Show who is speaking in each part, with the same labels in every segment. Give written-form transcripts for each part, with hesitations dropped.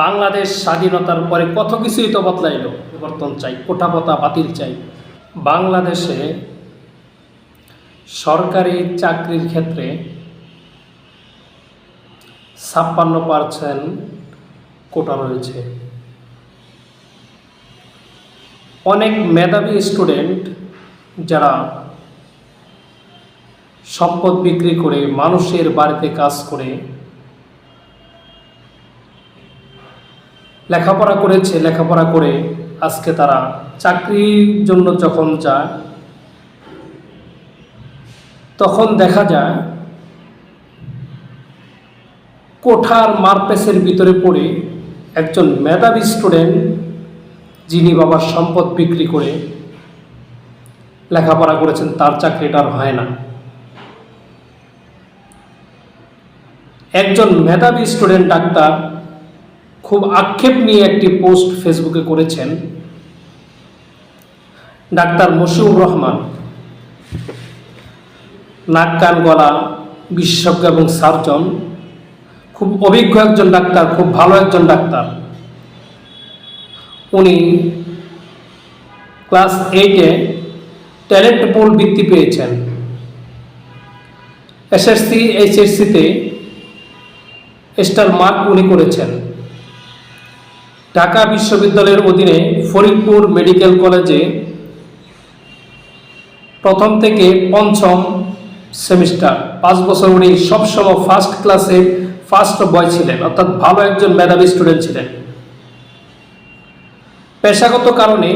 Speaker 1: বাংলাদেশ স্বাধীনতার পরে কত কিছুই তো বদলাইল। পরিবর্তন চাই, কোঠাপোতা বাতিল চাই। বাংলাদেশে সরকারি চাকরির ক্ষেত্রে ৫৬% কোটা রয়েছে। অনেক মেধাবী স্টুডেন্ট যারা সম্পদ বিক্রি করে মানুষের বাড়িতে কাজ করে লেখাপড়া করেছে, লেখাপড়া করে আজকে তারা চাকরির জন্য যখন যায় তখন দেখা যায় কোঠার মারপেসের ভিতরে পড়ে একজন মেধাবী স্টুডেন্ট যিনি বাবার সম্পদ বিক্রি করে লেখাপড়া করেছেন তার চাকরিটা আর হয় না। একজন মেধাবী স্টুডেন্ট ডাক্তার খুব আক্ষেপ নিয়ে একটি পোস্ট ফেসবুকে করেছেন। ডাক্তার মশিউর রহমান নাক কান গলা বিশেষজ্ঞ এবং সার্জন, খুব অভিজ্ঞ একজন ডাক্তার, খুব ভালো একজন ডাক্তার। উনি ক্লাস 8-এ ট্যালেন্ট পুল বৃত্তি পেয়েছেন। এসএসসি এইচএসসিতে স্টার মার্ক উনি করেছেন। ঢাকা বিশ্ববিদ্যালয়ের অধীনে ফরিদপুর মেডিকেল কলেজে প্রথম থেকে পঞ্চম সেমিস্টার 5 বছর উনি সবসময় ফার্স্ট ক্লাসে ফার্স্ট বয় ছিলেন, অর্থাৎ ভালো একজন মেধাবী স্টুডেন্ট ছিলেন। পেশাগত কারণে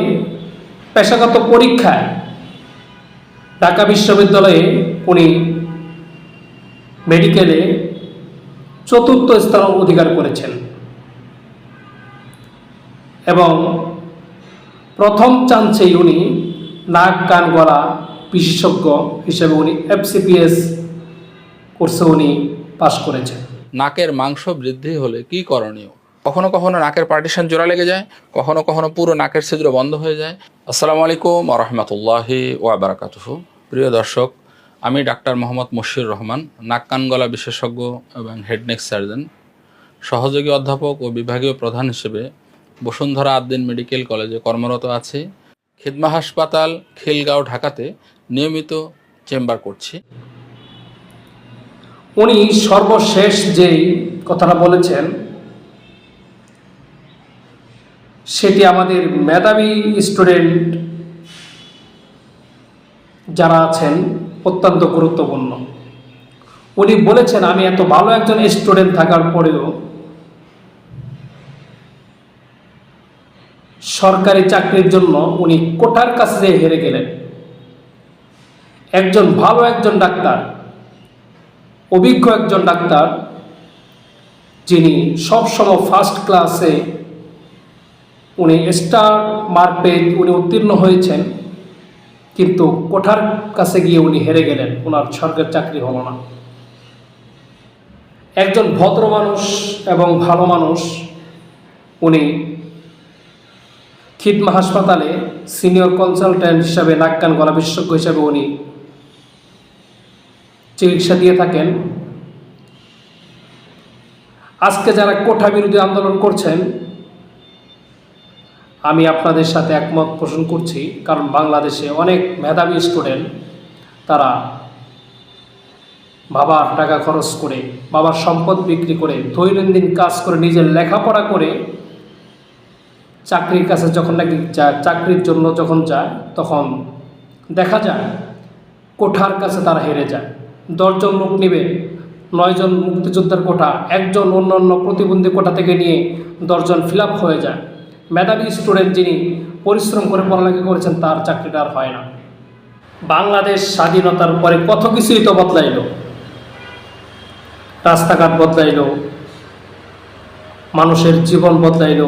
Speaker 1: পেশাগত পরীক্ষায় ঢাকা বিশ্ববিদ্যালয়ে উনি মেডিকেলে 4র্থ স্থান অধিকার করেছেন এবং প্রথম চান্সেই উনি নাক কান গলা বিশেষজ্ঞ হিসেবে উনি FCPS কোর্সে উনি পাশ করেছেন।
Speaker 2: নাকের মাংস বৃদ্ধি হলে কি করণীয়? কখনো কখনো নাকের পার্টিশন জোড়া লেগে যায়, কখনো কখনো পুরো নাকের ছিদ্র বন্ধ হয়ে যায়। আসসালামু আলাইকুম ওয়া রাহমাতুল্লাহি ওয়া বারাকাতুহু। প্রিয় দর্শক, আমি ডাক্তার মোহাম্মদ মশিউর রহমান, নাক কান গলা বিশেষজ্ঞ এবং হেড নেক সার্জন, সহযোগী অধ্যাপক ও বিভাগীয় প্রধান হিসেবে বসুন্ধরা আদ্দিন মেডিকেল কলেজে কর্মরত আছি। খিদমা হাসপাতাল, খিলগাঁও, ঢাকাতে নিয়মিত চেম্বার করছি।
Speaker 1: উনি সর্বশেষ যেই কথাটা বলেছেন সেটি আমাদের মেধাবী স্টুডেন্ট যারা আছেন অত্যন্ত গুরুত্বপূর্ণ। উনি বলেছেন, আমি এত ভালো একজন স্টুডেন্ট থাকার পরেও সরকারি চাকরির জন্য উনি কোটার কাছে হেরে গেলেন। একজন ভালো একজন ডাক্তার, অভিজ্ঞ একজন ডাক্তার, যিনি সবসময় ফার্স্ট ক্লাসে উনি স্টার মার্ক পেয়ে উনি উত্তীর্ণ হয়েছেন, কিন্তু কোঠার কাছে গিয়ে উনি হেরে গেলেন, ওনার সরকারি চাকরি হলো না। একজন ভদ্র মানুষ এবং ভালো মানুষ, উনি খিদমা হাসপাতালে সিনিয়র কনসালট্যান্ট হিসাবে নাক কান গলা বিশেষজ্ঞ হিসাবে উনি চিকিৎসা দিয়ে থাকেন। আজকে যারা কোঠা বিরোধী আন্দোলন করছেন, আমি আপনাদের সাথে একমত পোষণ করছি, কারণ বাংলাদেশে অনেক মেধাবী স্টুডেন্ট তারা বাবার টাকা খরচ করে, বাবার সম্পদ বিক্রি করে, দৈনন্দিন কাজ করে, নিজের লেখাপড়া করে চাকরির কাছে যখন নাকি চাকরির জন্য যখন যায় তখন দেখা যায় কোঠার কাছে তারা হেরে যায়। 10 জন লোক নেবে, 9 জন মুক্তিযোদ্ধার কোটা, একজন অন্যান্য প্রতিবন্ধী কোটা থেকে নিয়ে 10 জন ফিল আপ হয়ে যায়। মেধাবী স্টুডেন্ট যিনি পরিশ্রম করে পড়ালেখা করেছেন তার চাকরিটা আর হয় না। বাংলাদেশ স্বাধীনতার পরে কত কিছুই তো বদলাইল। রাস্তাঘাট বদলাইল, মানুষের জীবন বদলাইল,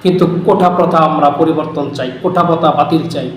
Speaker 1: কিন্তু কোঠা প্রথা আমরা পরিবর্তন চাই, কোঠাপোতা বাতিল চাই।